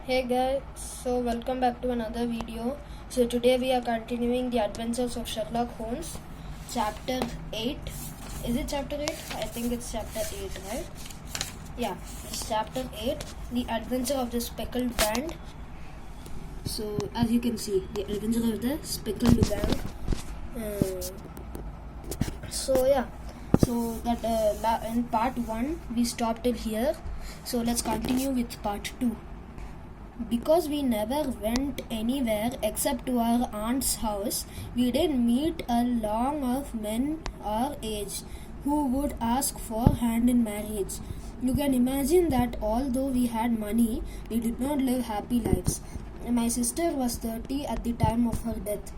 Hey guys, so welcome back to another video. So today we are continuing the adventures of Sherlock Holmes, chapter 8. Is it chapter 8? I think it's chapter 8, right? Yeah, it's chapter 8, the adventure of the Speckled Band. So as you can see, the adventure of the Speckled Band. So that in part 1 we stopped till here. So let's continue with part 2. Because we never went anywhere except to our aunt's house, we didn't meet a lot of men our age who would ask for hand in marriage. You can imagine that although we had money, we did not live happy lives. My sister was 30 at the time of her death,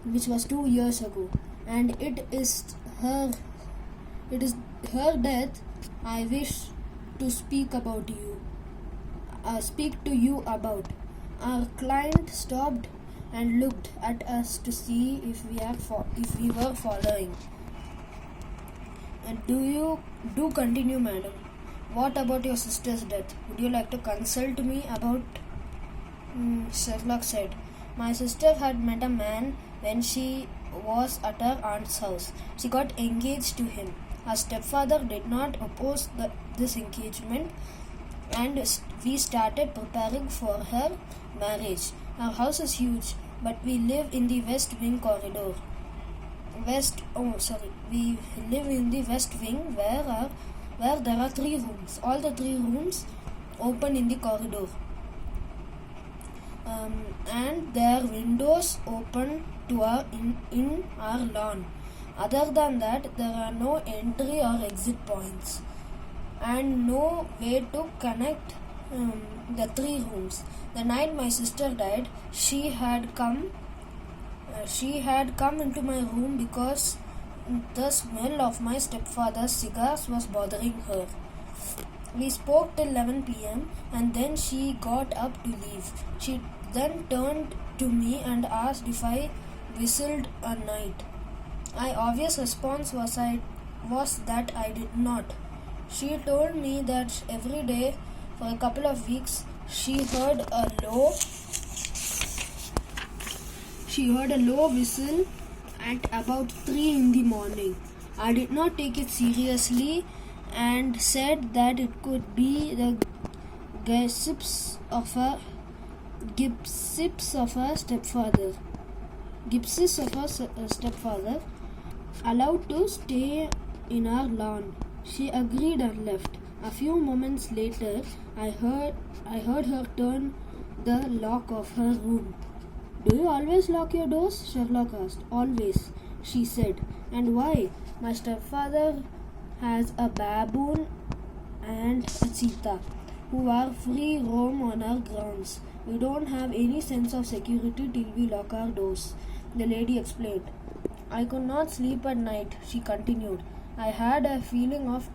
which was 2 years ago, and her it is her death I wish to speak to you about. Our client stopped and looked at us to see if we were following. And do continue, madam. What about your sister's death? Would you like to consult me about? Sherlock said. My sister had met a man when she was at her aunt's house. She got engaged to him. Her stepfather did not oppose this engagement, and we started preparing for her marriage. Our house is huge, but we live in the west wing corridor. We live in the west wing where there are 3 rooms. All the 3 rooms open in the corridor, and their windows open to in our lawn. Other than that, there are no entry or exit points, and no way to connect the 3 rooms. The night my sister died, she had come into my room because the smell of my stepfather's cigars was bothering her. We spoke till 11 p.m. and then she got up to leave. She then turned to me and asked if I whistled a night. My obvious response was that I did not. She told me that every day for a couple of weeks she heard a low whistle at about 3 in the morning. I did not take it seriously and said that it could be the gossips of her stepfather allowed to stay in our lawn. She agreed and left. A few moments later, I heard her turn the lock of her room. Do you always lock your doors? Sherlock asked. Always, she said. And why? My stepfather has a baboon and a cheetah who are free roam on our grounds. We don't have any sense of security till we lock our doors, the lady explained. I could not sleep at night, she continued. I had a feeling of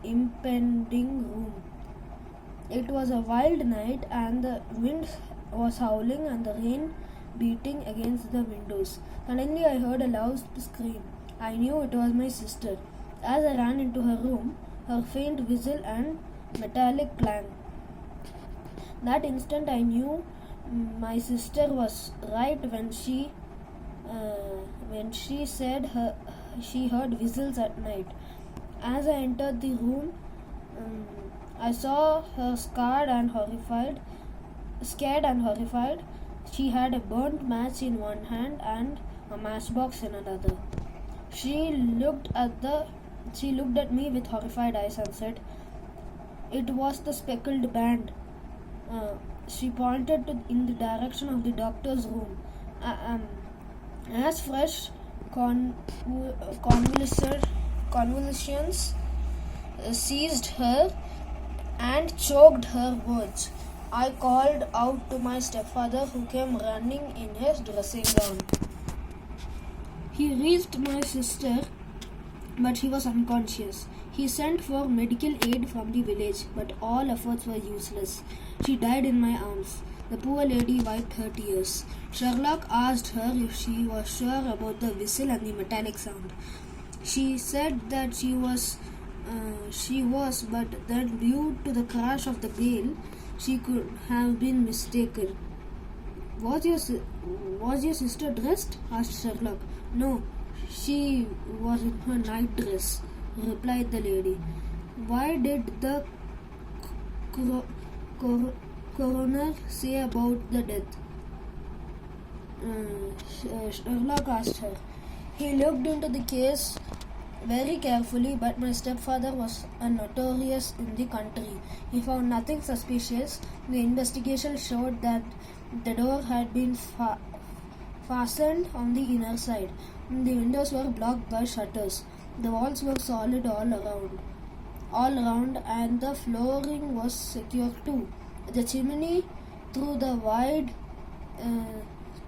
impending doom. It was a wild night, and the wind was howling and the rain beating against the windows. Suddenly I heard a loud scream. I knew it was my sister. As I ran into her room, her faint whistle and metallic clang. That instant I knew my sister was right when she said she heard whistles at night. As I entered the room, I saw her scared and horrified. She had a burnt match in one hand and a matchbox in another. She looked at me with horrified eyes and said, "It was the Speckled Band." She pointed in the direction of the doctor's room. As fresh convulsions seized her and choked her words. I called out to my stepfather, who came running in his dressing gown. He reached my sister, but she was unconscious. He sent for medical aid from the village, but all efforts were useless. She died in my arms. The poor lady wiped her tears. Sherlock asked her if she was sure about the whistle and the metallic sound. She said that she was, but then due to the crash of the bell, She could have been mistaken. Was your sister dressed? Asked Sherlock. No, she was in her night dress, replied the lady. Why did the coro- cor- coroner say about the death? Sherlock asked her. He looked into the case very carefully, but my stepfather was a notorious in the country. He found nothing suspicious. The investigation showed that the door had been fastened on the inner side. The windows were blocked by shutters. The walls were solid all around, and the flooring was secure too. The chimney, through the wide,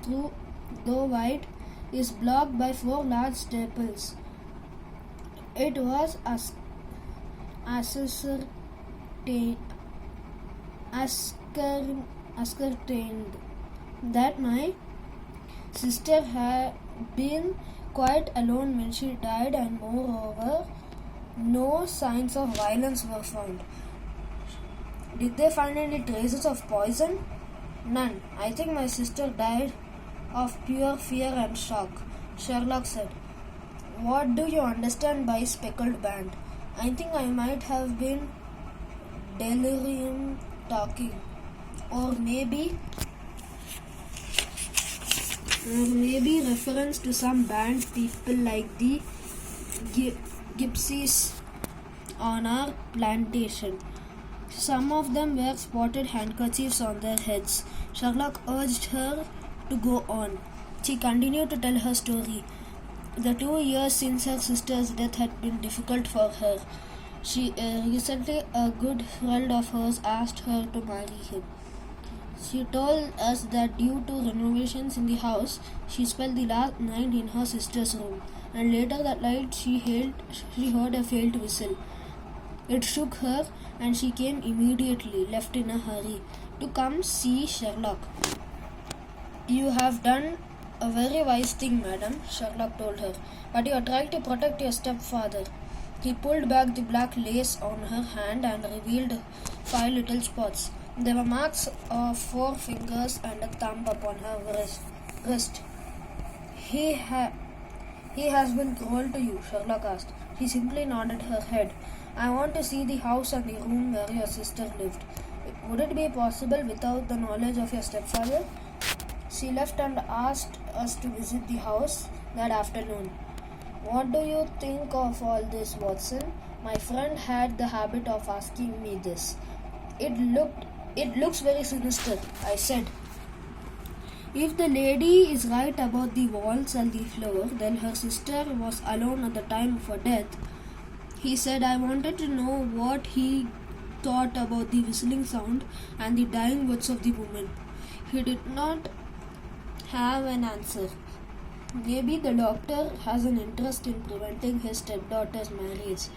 through though wide, is blocked by 4 large staples. It was ascertained that my sister had been quite alone when she died, and moreover, no signs of violence were found. Did they find any traces of poison? None. I think my sister died of pure fear and shock, Sherlock said. What do you understand by speckled band? I think I might have been delirium talking, or maybe reference to some band people like the gypsies on our plantation. Some of them wear spotted handkerchiefs on their heads. Sherlock urged her to go on. She continued to tell her story. The 2 years since her sister's death had been difficult for her. Recently, a good friend of hers asked her to marry him. She told us that due to renovations in the house, she spent the last night in her sister's room, and later that night she heard a faint whistle. It shook her, and she came immediately, left in a hurry, to come see Sherlock. You have done a very wise thing, madam, Sherlock told her, but you are trying to protect your stepfather. He pulled back the black lace on her hand and revealed 5 little spots. There were marks of 4 fingers and a thumb upon her wrist. He has been cruel to you, Sherlock asked. She simply nodded her head. I want to see the house and the room where your sister lived. Would it be possible without the knowledge of your stepfather? She left and asked us to visit the house that afternoon. What do you think of all this, Watson? My friend had the habit of asking me this. It looks very sinister, I said. If the lady is right about the walls and the floor, then her sister was alone at the time of her death. He said. I wanted to know what he thought about the whistling sound and the dying words of the woman. He did not have an answer. Maybe the doctor has an interest in preventing his stepdaughter's marriage.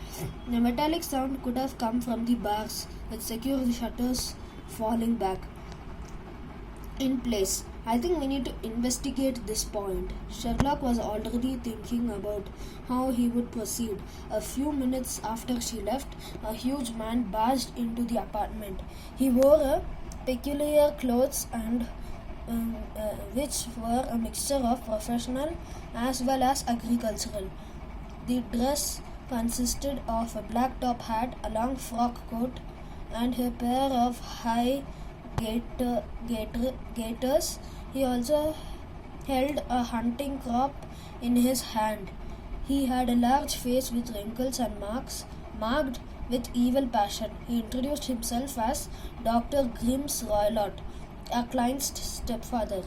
The metallic sound could have come from the bars that secure the shutters falling back in place. I think we need to investigate this point. Sherlock was already thinking about how he would proceed. A few minutes after she left, a huge man barged into the apartment. He wore a peculiar clothes and which were a mixture of professional as well as agricultural. The dress consisted of a black top hat, a long frock coat, and a pair of high gaiters. He also held a hunting crop in his hand. He had a large face with wrinkles and marks, marked with evil passion. He introduced himself as Dr. Grimm's Roylott, our client's stepfather.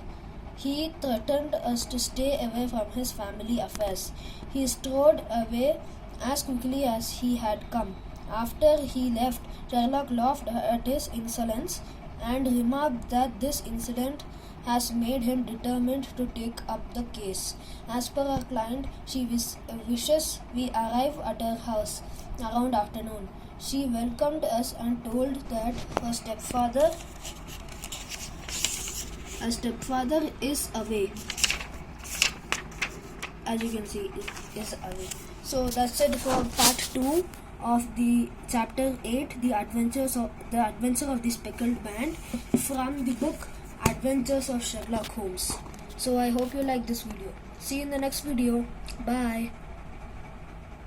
He threatened us to stay away from his family affairs. He strode away as quickly as he had come. After he left, Sherlock laughed at his insolence and remarked that this incident has made him determined to take up the case. As per our client, she wishes we arrive at her house around afternoon. She welcomed us and told that her stepfather is away. As you can see, is away. So that's it for part 2 of the chapter 8, the adventure of the Speckled Band, from the book Adventures of Sherlock Holmes. So I hope you like this video. See you in the next video. Bye.